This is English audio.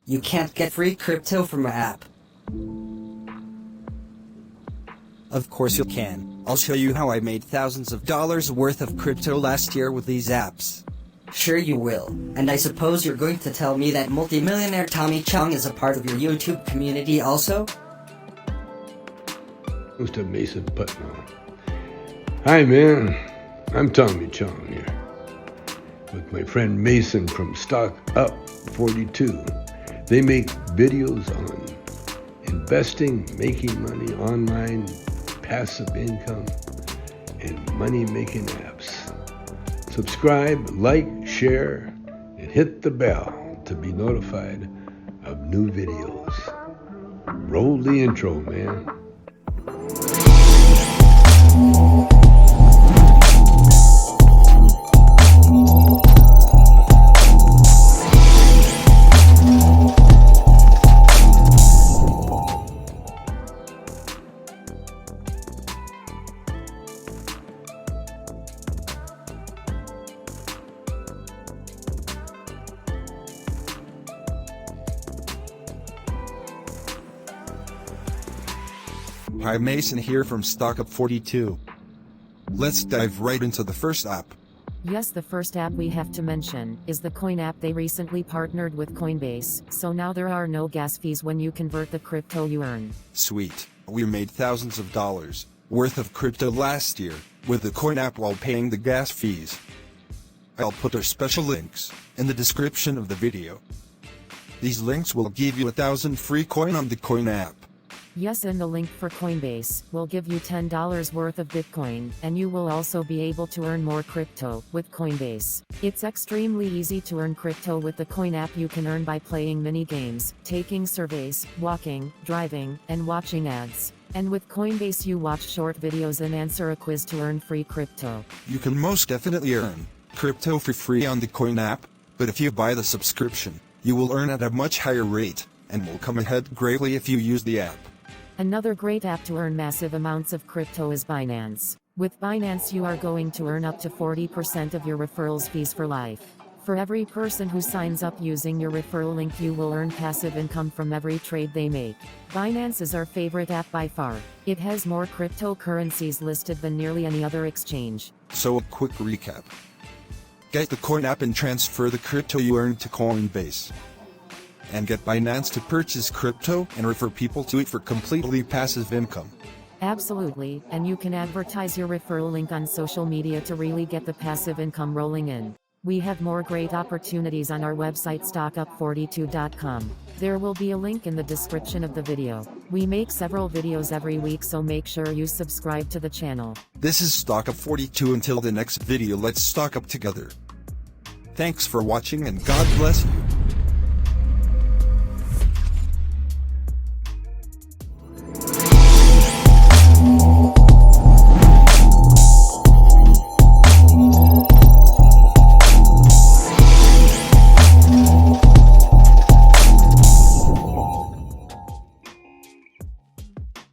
You can't get free crypto from our app. Of course you can. I'll show you how I made thousands of dollars worth of crypto last year with these apps. Sure you will. And I suppose you're going to tell me that multimillionaire Tommy Chong is a part of your YouTube community also? Mr. Mason Putnam. Hi, man. I'm Tommy Chong here with my friend Mason from Stock Up 42. They make videos on investing, making money online, passive income, and money-making apps. Subscribe, like, share, and hit the bell to be notified of new videos. Roll the intro, man. Hi, Mason here from Stock Up 42. Let's dive right into the first app. Yes, the first app we have to mention is the Coin app. They recently partnered with Coinbase, so now there are no gas fees when you convert the crypto you earn. Sweet. We made thousands of dollars worth of crypto last year with the Coin app while paying the gas fees. I'll put our special links in the description of the video. These links will give you 1,000 free coin on the Coin app. Yes, and the link for Coinbase will give you $10 worth of Bitcoin, and you will also be able to earn more crypto with Coinbase. It's extremely easy to earn crypto with the Coin app. You can earn by playing mini games, taking surveys, walking, driving, and watching ads. And with Coinbase you watch short videos and answer a quiz to earn free crypto. You can most definitely earn crypto for free on the Coin app, but if you buy the subscription, you will earn at a much higher rate, and will come ahead greatly if you use the app. Another great app to earn massive amounts of crypto is Binance. With Binance you are going to earn up to 40% of your referrals fees for life. For every person who signs up using your referral link you will earn passive income from every trade they make. Binance is our favorite app by far. It has more cryptocurrencies listed than nearly any other exchange. So a quick recap. Get the Coin app and transfer the crypto you earn to Coinbase. And get Binance to purchase crypto and refer people to it for completely passive income. Absolutely, and you can advertise your referral link on social media to really get the passive income rolling in. We have more great opportunities on our website stockup42.com. There will be a link in the description of the video. We make several videos every week, so make sure you subscribe to the channel. This is Stock Up 42. Until the next video, let's stock up together. Thanks for watching and God bless you.